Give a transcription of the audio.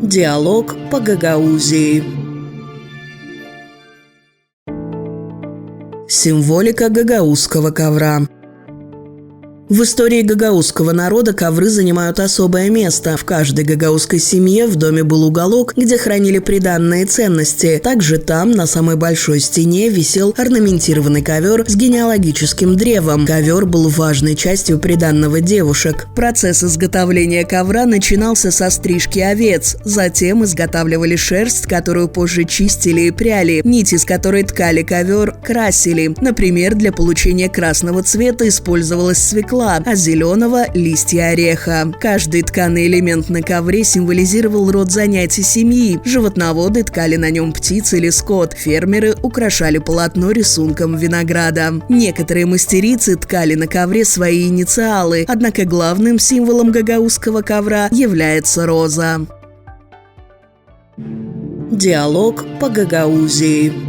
Диалог по гагаузии. Символика гагаузского ковра. В истории гагаузского народа ковры занимают особое место. В каждой гагаузской семье в доме был уголок, где хранили приданные ценности. Также там, на самой большой стене, висел орнаментированный ковер с генеалогическим древом. Ковер был важной частью приданного девушек. Процесс изготовления ковра начинался со стрижки овец. Затем изготавливали шерсть, которую позже чистили и пряли. Нить, из которой ткали ковер, красили. Например, для получения красного цвета использовалась свекла, а зеленого – листья ореха. Каждый тканый элемент на ковре символизировал род занятий семьи. Животноводы ткали на нем птиц или скот. Фермеры украшали полотно рисунком винограда. Некоторые мастерицы ткали на ковре свои инициалы, однако главным символом гагаузского ковра является роза. Диалог по гагаузии.